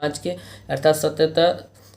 5 के, अर्थात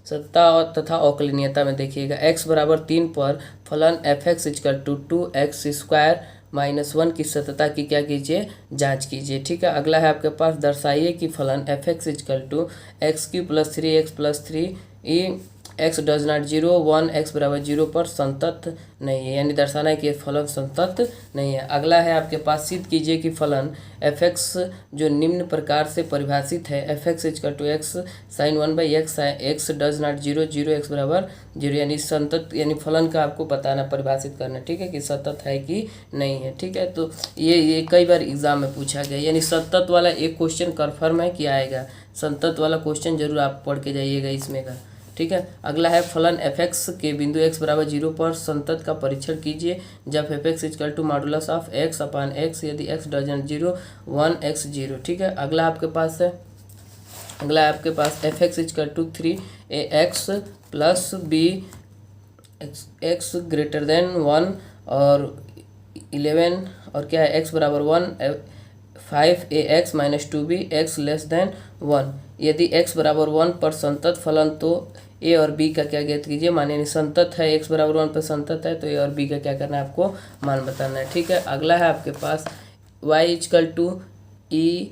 सत्यता और तथा अवकलनीयता में देखिएगा x बराबर 3 पर फलन f(x) equal to 2x square minus 1 की सत्यता की क्या कीजिए, जांच कीजिए। ठीक है, अगला है आपके पास दर्शाइए कि फलन f(x) equal to x cube plus 3x plus 3 e x does not 0 1 x बराबर 0 पर संतत नहीं है, यानी दर्शाना है कि ये फलन संतत नहीं है। अगला है आपके पास सिद्ध कीजिए कि फलन f(x) जो निम्न प्रकार से परिभाषित है f(x) equal to x sine 1/x x does not 0 0 x बराबर 0, यानी संतत, यानी फलन का आपको बताना, परिभाषित करना। ठीक है, कि सतत है कि नहीं है। ठीक है, तो ये कई बार एग्जाम में पूछा गया, यानी सतत वाला एक क्वेश्चन कन्फर्म है कि आएगा, संतत वाला क्वेश्चन जरूर आप पढ़ के जाइएगा इसमें का। ठीक है, अगला है फलन f(x) के बिंदु x बराबर 0 पर संतत का परीक्षण कीजिए जब f(x) equal to modulus of x upon x यदि x डजन 0 1 x 0। ठीक है, अगला आपके पास f(x) equal to 3ax plus b x greater than 1 और 11 और क्या है x बराबर 1 5ax minus 2b x less than 1। यदि x बराबर 1 पर संतत फलन तो a और b का क्या ज्ञात कीजिए, माने संतत है, x बराबर 1 पर संतत है तो a और b का क्या करना है, आपको मान बताना है। ठीक है, अगला है आपके पास y equal to e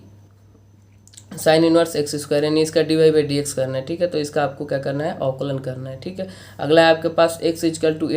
sine inverse x square, यानी इसका dy/dx करना है। ठीक है, तो इसका आपको क्या करना है, अवकलन करना है। ठीक है, अगला है आपके पास x equal to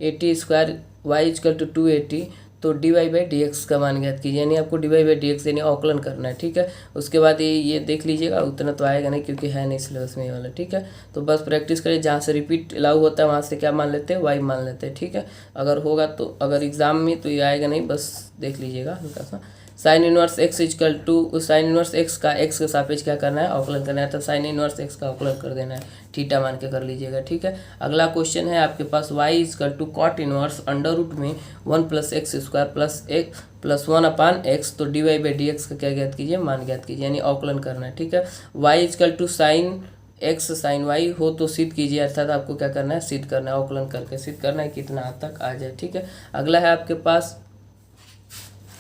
80 square y equal to 280, तो dy/dx का मान ज्ञात कीजिए, यानी आपको dy/dx यानी अवकलन करना है। ठीक है, उसके बाद ये देख लीजिएगा, उतना तो आएगा नहीं क्योंकि है नहीं सिलेबस में ये वाला। ठीक है, तो बस प्रैक्टिस करिए, जहाँ से रिपीट अलाउ होता है वहाँ से क्या मान लेते हैं, y मान लेते हैं। ठीक है, अगर होगा तो, अगर एग्जाम में तो ये आएगा नहीं, बस देख लीजिएगा हल्का सा। Sine inverse x equal to sine inverse x का एक्स के सापेक्ष क्या करना है, अवकलन करना है, तो साइन इनवर्स एक्स का अवकलन कर देना है, थीटा मान के कर लीजिएगा। ठीक है, अगला क्वेश्चन है आपके पास y equal to cot inverse under root में 1 प्लस एक्स स्क्वायर प्लस एक प्लस 1 अपान एक्स, तो dy/dx का क्या ज्ञात कीजिए, मान ज्ञात कीजिए, यानी अवकलन करना है। ठीक है, y equal to sine x sine y हो तो सिद्ध कीजिए, अर्थात आपको क्या करना है, सिद्ध करना है, अवकलन करके सिद्ध करना है, कितना तक आ जाए। ठीक है, अगला है आपके पास,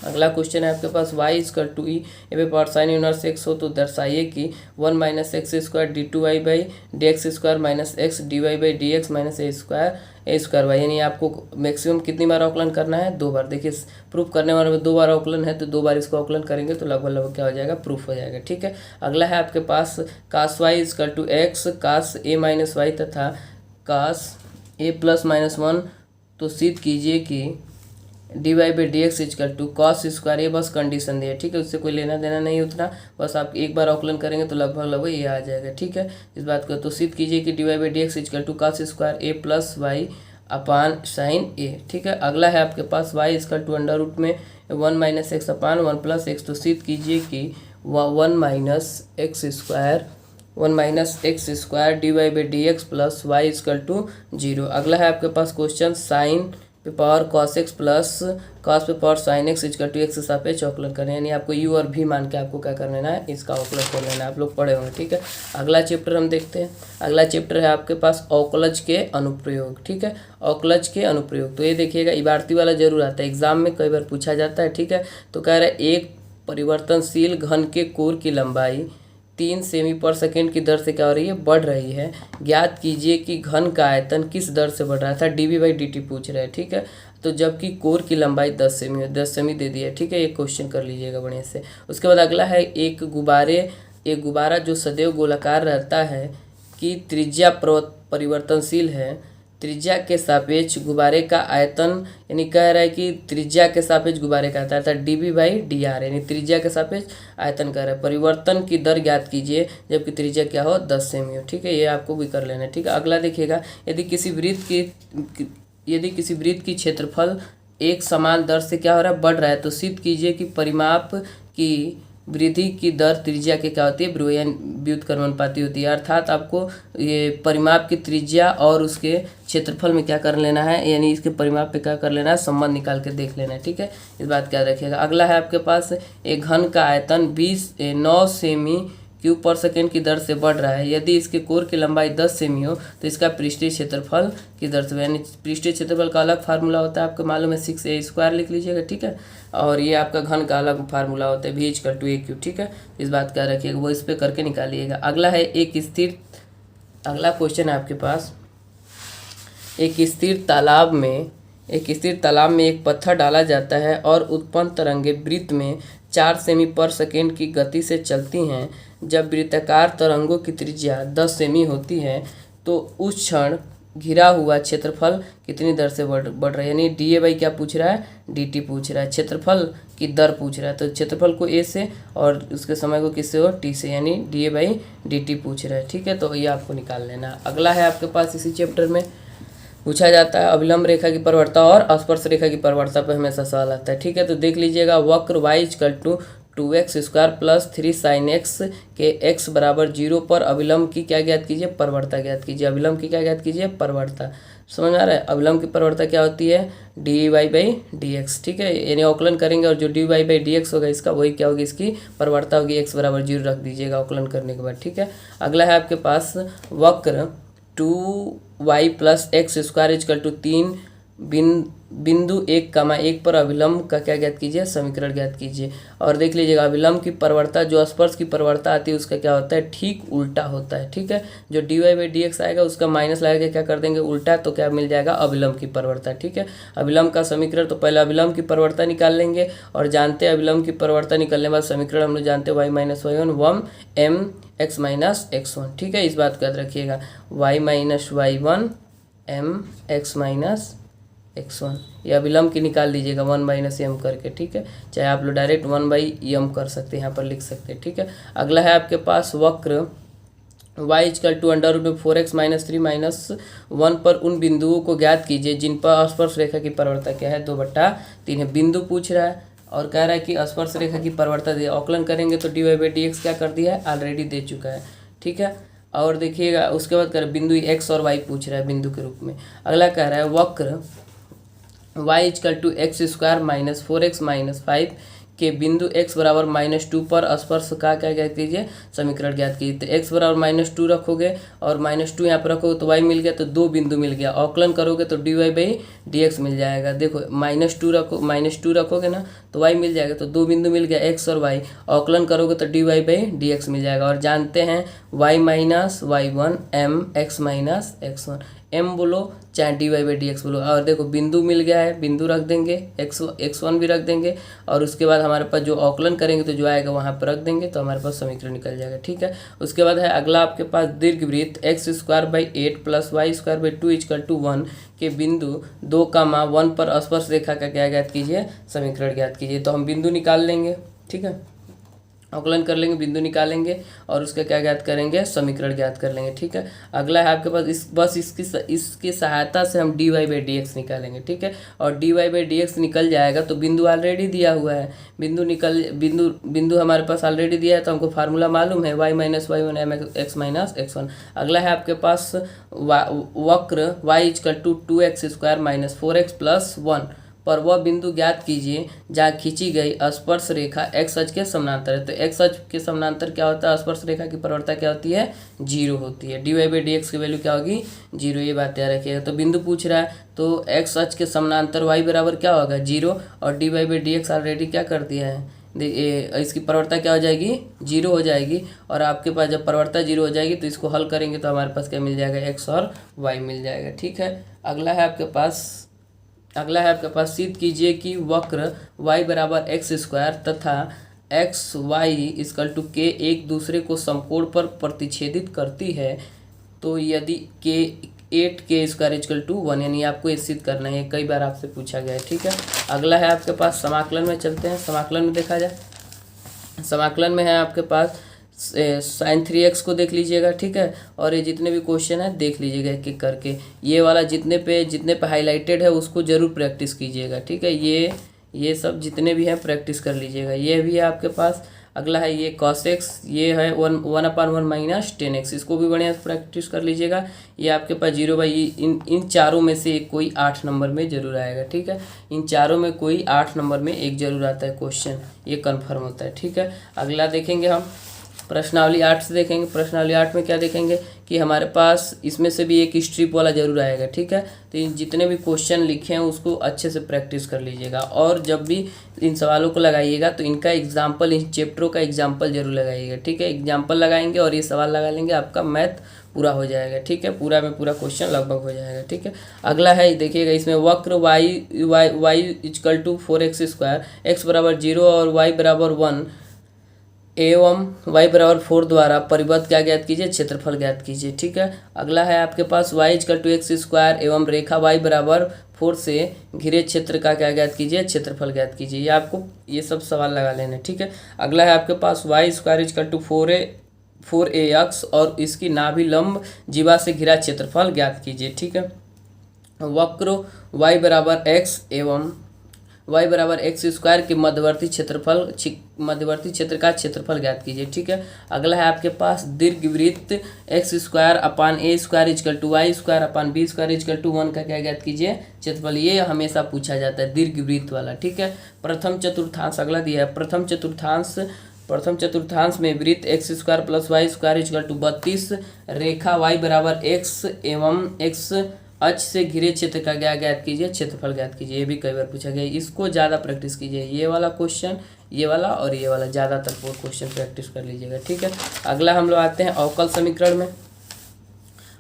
अगला क्वेश्चन है आपके पास y equal to e a power sine inverse x हो तो दर्शाइए कि 1 minus x square d2y/dx square minus x dy/dx minus a square y, यानी आपको मैक्सिमम कितनी बार अवकलन करना है, 2 बार। देखिए प्रूफ करने वाले में 2 बार अवकलन है, तो 2 बार इसको अवकलन करेंगे तो लगभग क्या हो जाएगा, प्रूफ हो जाएगा। ठीक है, अगला है आपके पास cos y equal to x cos a minus y तथा कास a प्लस माइनस 1, तो सिद्ध कीजिए कि dy/dx equal to cos square, ये बस कंडीशन दिया। ठीक है, उससे कोई लेना देना नहीं उतना, बस आप एक बार अवकलन करेंगे तो लगभग ये आ जाएगा। ठीक है, इस बात को तो सिद्ध कीजिए कि dy/dx equal to cos square a plus y upon sine a. ठीक है, अगला है आपके पास y equal to under root में 1 minus x upon 1 plus x, तो सिद्ध कीजिए कि 1 minus x square dy/dx plus y equal to 0। अगला है आपके पास क्वेश्चन साइन पे power cos x plus cos पे power sine x equal to x के सापेक्ष अवकलन करना है, यानी आपको u और v मान के आपको क्या कर लेना है, इसका अवकलन कर लेना है, आप लोग पढ़े होंगे। ठीक है, अगला चैप्टर हम देखते हैं, अगला चैप्टर है आपके पास अवकलज के अनुप्रयोग। ठीक है, अवकलज के अनुप्रयोग, तो ये देखिएगा इबारती वाला जरूर आता है, एग्जाम में कई बार पूछा जाता है। ठीक है, तो कह रहा है एक परिवर्तनशील घन के कोर की लंबाई 3 सेमी पर सेकेंड की दर से क्या हो रही है, बढ़ रही है, ज्ञात कीजिए कि घन का आयतन किस दर से बढ़ रहा था, dv/dt पूछ रहा है। ठीक है, तो जबकि कोर की लंबाई 10 सेमी है, 10 सेमी दे दिया है। ठीक है, ये क्वेश्चन कर लीजिएगा बढ़िया से। उसके बाद अगला है एक गुब्बारा जो सदैव गोलाकार रहता है कि त्रिज्या परिवर्तनशील है, त्रिज्या के सापेक्ष गुब्बारे का आयतन, यानी कह रहा है कि त्रिज्या के सापेक्ष गुब्बारे का आयतन dv/dr, यानी त्रिज्या के सापेक्ष आयतन कह रहा है, परिवर्तन की दर ज्ञात कीजिए जबकि त्रिज्या क्या हो, 10 सेमी हो। ठीक है, ये आपको भी कर लेना है। ठीक है, अगला देखिएगा, यदि किसी वृत्त की क्षेत्रफल एक समान दर से क्या हो रहा है, बढ़ रहा है, तो सिद्ध कीजिए कि परिमाप की वृद्धि की दर त्रिज्या के क्या होती है, व्युत्क्रमानुपाती होती है, अर्थात आपको ये परिमाप की त्रिज्या और उसके क्षेत्रफल में क्या कर लेना है, यानी इसके परिमाप पे क्या कर लेना है, संबंध निकाल के देख लेना है। ठीक है, इस बात क्या रखिएगा। अगला है आपके पास एक घन का आयतन 9 सेमी क्यूब पर सेकेंड की दर से बढ़ रहा है। यदि इसके कोर की लंबाई 10 सेमी हो तो इसका पृष्ठीय क्षेत्रफल की दर से, यानी पृष्ठीय क्षेत्रफल का अलग फार्मूला होता है, आपको मालूम है 6a² लिख लीजिएगा, ठीक है। और ये आपका घन का अलग फार्मूला होता है v=a³, ठीक है। इस बात का रखिएगा, वो इस पर करके निकालिएगा। अगला है अगला क्वेश्चन है आपके पास, एक स्थिर तालाब में एक पत्थर डाला जाता है और उत्पन्न तरंगे वृत्त में 4 सेमी पर सेकेंड की गति से चलती हैं। जब वृत्ताकार तरंगों की त्रिज्या 10 सेमी होती है तो उस क्षण घिरा हुआ क्षेत्रफल कितनी दर से बढ़ रहा है, यानी dA क्या पूछ रहा है, dt पूछ रहा है, क्षेत्रफल की दर पूछ रहा है। तो क्षेत्रफल को a से और उसके समय को किससे हो, t से, यानी dA/dt पूछ रहा है, ठीक है। तो ये आपको निकाल लेना। अगला है आपके पास इसी चैप्टर में पूछा जाता है अभिलंब रेखा की परिवर्तन और स्पर्श रेखा की परिवर्तन पर हमेशा सवाल आता है, ठीक है। तो देख लीजिएगा, वक्र y=2x² + 3 sin x के x = 0 पर अभिलंब की क्या ज्ञात कीजिए, परिवर्तन ज्ञात कीजिए। अभिलंब की क्या ज्ञात कीजिए, परिवर्तन। समझ में आ रहा है, अभिलंब की परिवर्तन क्या होती है, dy/dx, ठीक है। यानी अवकलन करेंगे और जो dy/dx होगा इसका, वही क्या होगी, इसकी परिवर्तन होगी, x = 0 रख दीजिएगा अवकलन करने के बाद, ठीक है। अगला है आपके पास वक्र 2y + x² 3 बिंदु 1,1 पर अभिलंब का क्या ज्ञात कीजिए, समीकरण ज्ञात कीजिए। और देख लीजिएगा, अभिलंब की परिवर्तन जो स्पर्श की परिवर्तन आती है उसका क्या होता है, ठीक उल्टा होता है, ठीक है। जो dy/dx आएगा उसका माइनस लगा के क्या कर देंगे, उल्टा, तो क्या मिल जाएगा, अभिलंब की परिवर्तन, ठीक है। अभिलंब का समीकरण, तो पहले अभिलंब की परिवर्तन निकाल लेंगे और जानते हैं अभिलंब की परिवर्तन निकलने बाद समीकरण हम लोग जानते हैं y-y1 mx-x1, ठीक है। इस बात को याद रखिएगा, y-y1 mx-x1, ये अभिलंब की निकाल लीजिएगा 1 - m करके, ठीक है। चाहे आप लोग डायरेक्ट 1/m कर सकते हैं, यहाँ पर लिख सकते हैं, ठीक है। अगला है आपके पास वक्र y=√4x - 3 - 1 पर उन बिंदुओं को ज्ञात कीजिए जिन पर स्पर्श रेखा की परिवर्तन क्या है, 2/3 है। बिंदु पूछ रहा है और कह रहा है कि स्पर्श रेखा की परिवर्तन दिया, अवकलन करेंगे तो dy/dx क्या कर दिया है, ऑलरेडी दे चुका है, ठीक है। और देखिएगा उसके बाद कर बिंदु x और y पूछ रहा है बिंदु के रूप में। अगला कह रहा है वक्र y=x² - 4x - 5 के बिंदु x = -2 पर स्पर्श का क्या ज्ञात कीजिए, समीकरण ज्ञात कीजिए। तो x = -2 रखोगे और -2 यहाँ पर रखोगे तो y मिल गया, तो 2 बिंदु मिल गया। अवकलन करोगे तो dy/dx मिल जाएगा। देखो -2 रखोगे ना तो y मिल जाएगा, तो 2 बिंदु मिल गया, x और y। अवकलन करोगे तो dy/dx मिल जाएगा। और जानते हैं y-y1 mx-x1, m बोलो चाहे dy/dx बोलो। और देखो बिंदु मिल गया है, बिंदु रख देंगे, x1 भी रख देंगे और उसके बाद हमारे पास जो अवकलन करेंगे तो जो आएगा वहाँ पर रख देंगे, तो हमारे पास समीकरण निकल जाएगा, ठीक है। उसके बाद है अगला आपके पास दीर्घवृत्त x² / 8 + y² = 1 के बिंदु 2,1 पर स्पर्श रेखा का क्या ज्ञात कीजिए, समीकरण ज्ञात कीजिए। तो हम बिंदु निकाल लेंगे, ठीक है, अवकलन कर लेंगे, बिंदु निकालेंगे और उसका क्या ज्ञात करेंगे, समीकरण ज्ञात कर लेंगे, ठीक है। अगला है आपके पास इसकी सहायता से हम dy/dx निकालेंगे, ठीक है। और dy/dx निकल जाएगा तो बिंदु ऑलरेडी दिया हुआ है, बिंदु हमारे पास ऑलरेडी दिया है, तो हमको फार्मूला मालूम है y-y1 mx-x1। अगला है आपके पास वक्र y=2x² - 4x + 1 पर वह बिंदु ज्ञात कीजिए जहाँ खींची गई स्पर्श रेखा x अक्ष के समानांतर है। तो x अक्ष के समानांतर क्या होता है, स्पर्श रेखा की परिवर्तन क्या होती है, 0 होती है। dy/dx की वैल्यू क्या होगी, 0, ये बात याद रखिएगा। तो बिंदु पूछ रहा है तो x अक्ष के समानांतर y बराबर क्या होगा, 0, और dy/dx ऑलरेडी क्या कर दिया है, इसकी परिवर्तन क्या हो जाएगी, 0 हो जाएगी। और आपके पास जब परिवर्तन 0 हो जाएगी तो इसको हल करेंगे तो हमारे पास क्या मिल जाएगा, x और y मिल जाएगा, ठीक है। अगला है आपके पास सिद्ध कीजिए कि वक्र y = x² तथा xy k एक दूसरे को समकोण पर प्रतिच्छेदित करती है। तो यदि k 8k² = 1, यानी आपको ये सिद्ध करना है, कई बार आपसे पूछा गया है, ठीक है। अगला है आपके पास समाकलन में चलते हैं। समाकलन में देखा जाए, समाकलन में है आपके पास sin 3x को देख लीजिएगा, ठीक है। और ये जितने भी क्वेश्चन है देख लीजिएगा एक एक करके। ये वाला जितने पे हाईलाइटेड है उसको जरूर प्रैक्टिस कीजिएगा, ठीक है। ये सब जितने भी हैं प्रैक्टिस कर लीजिएगा। ये भी है आपके पास। अगला है ये cos x, ये है 1/1 - 10x, इसको भी बढ़िया से प्रैक्टिस कर लीजिएगा। ये आपके पास 0/, इन चारों में से कोई 8 नंबर में जरूर आएगा, ठीक है। इन चारों में कोई 8 नंबर में एक जरूर आता है क्वेश्चन, ये कन्फर्म होता है, ठीक है। अगला देखेंगे हम प्रश्नावली 8 से देखेंगे। प्रश्नावली 8 में क्या देखेंगे कि हमारे पास इसमें से भी एक स्ट्रिप वाला जरूर आएगा, ठीक है। तो जितने भी क्वेश्चन लिखे हैं उसको अच्छे से प्रैक्टिस कर लीजिएगा, और जब भी इन सवालों को लगाइएगा तो इनका एग्जाम्पल, इन चैप्टरों का एग्जाम्पल जरूर लगाइएगा, ठीक है। एग्जाम्पल लगाएंगे और ये सवाल लगा लेंगे, आपका मैथ पूरा हो जाएगा, ठीक है। पूरा में पूरा क्वेश्चन लगभग हो जाएगा, ठीक है। अगला है, देखिएगा इसमें वक्र y equal to 4x², x बराबर 0 और y बराबर 1 एवं y बराबर 4 द्वारा परिबद्ध क्या ज्ञात कीजिए, क्षेत्रफल ज्ञात कीजिए, ठीक है। अगला है आपके पास y इक्वल टू x² एवं रेखा y बराबर 4 से घिरे क्षेत्र का क्या ज्ञात कीजिए, क्षेत्रफल ज्ञात कीजिए। ये आपको ये सब सवाल लगा लेने, ठीक है। अगला है आपके पास y² इक्वल टू 4ax और इसकी नाभि लंब जीवा से घिरा क्षेत्रफल ज्ञात कीजिए, ठीक है। वक्र y बराबर x एवं y बराबर x² के मध्यवर्ती क्षेत्र का क्षेत्रफल ज्ञात कीजिए, ठीक है। अगला है आपके पास दीर्घवृत्त x² upon a² equal to y² upon b² equal to 1 का क्या ज्ञात कीजिए, क्षेत्रफल। ये हमेशा पूछा जाता है दीर्घवृत्त वाला, ठीक है। प्रथम चतुर्थांश अगला दिया है, प्रथम चतुर्थांश में वृत्त x² plus y² equal to 32 रेखा y बराबर x एवं x अक्ष से घिरे क्षेत्र का क्या ज्ञात कीजिए, क्षेत्रफल ज्ञात कीजिए। ये भी कई बार पूछा गया, इसको ज़्यादा प्रैक्टिस कीजिए। ये वाला क्वेश्चन, ये वाला और ये वाला ज़्यादातर क्वेश्चन प्रैक्टिस कर लीजिएगा, ठीक है। अगला हम लोग आते हैं अवकल समीकरण में।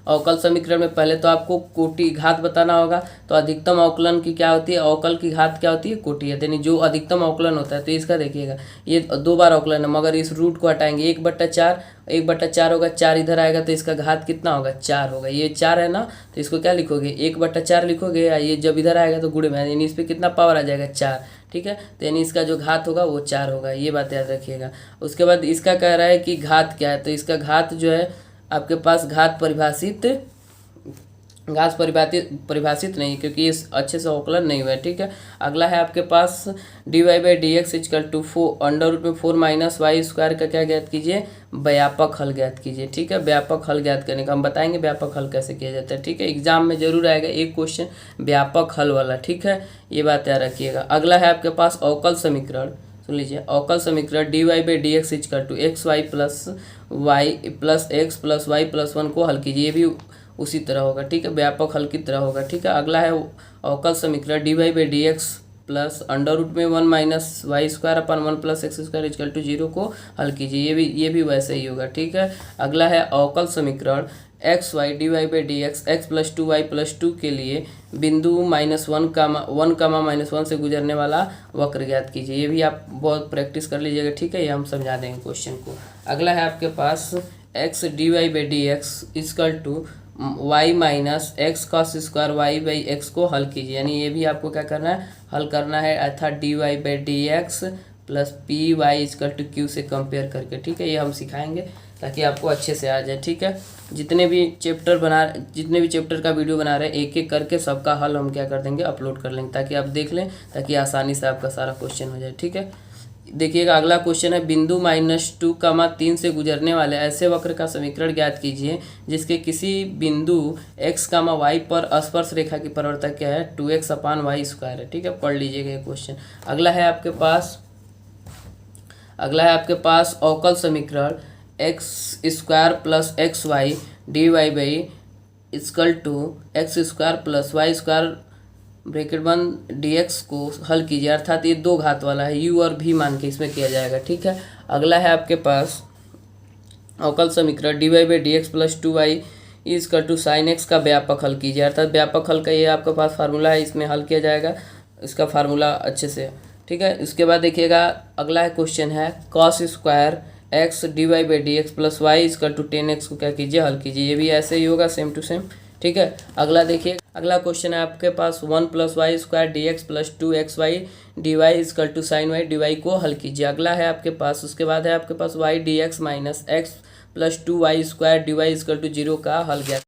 अवकल समीकरण में पहले तो आपको कोटि घात बताना होगा। तो अधिकतम अवकलन की क्या होती है, अवकल की घात क्या होती है, कोटि है। यानी जो अधिकतम अवकलन होता है, तो इसका देखिएगा ये 2 बार अवकलन है, मगर इस रूट को हटाएंगे 1/4 होगा, 4 इधर आएगा तो इसका घात कितना होगा, 4 होगा। ये 4 है ना, तो इसको क्या लिखोगे, 1/4 लिखोगे। ये जब इधर आएगा तो गुणे में, यानी इस पर कितना पावर आ जाएगा, 4, ठीक है। तो यानी इसका जो घात होगा वो 4 होगा, ये बात याद रखिएगा। उसके बाद इसका कह रहा है कि घात क्या है, तो इसका घात जो है आपके पास घात परिभाषित नहीं, क्योंकि ये अच्छे से अवकलन नहीं हुआ है, ठीक है। अगला है आपके पास dy/dx equal to 4 minus y² का क्या ज्ञात कीजिए, व्यापक हल ज्ञात कीजिए, ठीक है। व्यापक हल ज्ञात करने का हम बताएंगे व्यापक हल कैसे किया जाता है, ठीक है। एग्जाम में जरूर आएगा एक क्वेश्चन व्यापक हल वाला, ठीक है। ये बात याद रखिएगा। अगला है आपके पास अवकल समीकरण, सुन लीजिए। अवकल समीकरण dy/dx equal to xy plus x plus y plus 1 को हल कीजिए। ये भी उसी तरह होगा, ठीक है, व्यापक हल की तरह होगा, ठीक है। अगला है अवकल समीकरण dy/dx plus √1 minus y² upon 1 plus x² equal to 0 को हल कीजिए। ये भी वैसे ही होगा, ठीक है। अगला है अवकल समीकरण xy dy/dx x plus 2y plus 2 के लिए बिंदु -1, -1 से गुजरने वाला वक्र ज्ञात कीजिए। ये भी आप बहुत प्रैक्टिस कर लीजिएगा, ठीक है। ये हम समझा देंगे क्वेश्चन को। अगला है आपके पास x dy/dx equal to y minus x cos square y/x को हल कीजिए। यानी ये भी आपको क्या करना है, हल करना है, अर्थात dy/dx plus py equal to q से कंपेयर करके, ठीक है। ये हम सिखाएंगे ताकि आपको अच्छे से आ जाए, ठीक है। जितने भी चैप्टर का वीडियो बना रहे हैं, एक एक करके सबका हल हम क्या कर देंगे, अपलोड कर लेंगे, ताकि आप देख लें, ताकि आसानी से आपका सारा क्वेश्चन हो जाए, ठीक है। देखिएगा अगला क्वेश्चन है, बिंदु -2, 3 से गुजरने वाले ऐसे वक्र का समीकरण ज्ञात कीजिए जिसके किसी बिंदु x, y पर स्पर्श रेखा की परिवर्तक क्या है, 2x अपान y² है, ठीक है। पढ़ लीजिएगा ये क्वेश्चन। अगला है आपके पास अवकल समीकरण x² plus xy dy/, equal to x² plus y² bracket बंद dx को हल कीजिए, अर्थात ये 2 घात वाला है, u और v मान के इसमें किया जाएगा, ठीक है। अगला है आपके पास अवकल समीकरण dy/dx plus 2y equal to sine x का व्यापक हल कीजिए, अर्थात व्यापक हल का ये आपके पास फार्मूला है, इसमें हल किया जाएगा इसका फार्मूला अच्छे से, ठीक है। उसके बाद देखिएगा अगला है क्वेश्चन है cos square x dy/dx plus y equal to 10x को क्या कीजिए, हल कीजिए। ये भी ऐसे ही होगा, सेम टू सेम, ठीक है। अगला देखिए, अगला क्वेश्चन है आपके पास 1 + y² dx plus 2xy dy equal to sine y dy को हल कीजिए। अगला है आपके पास, उसके बाद है आपके पास y dx minus x plus 2y² dy equal to 0 का हल ज्ञात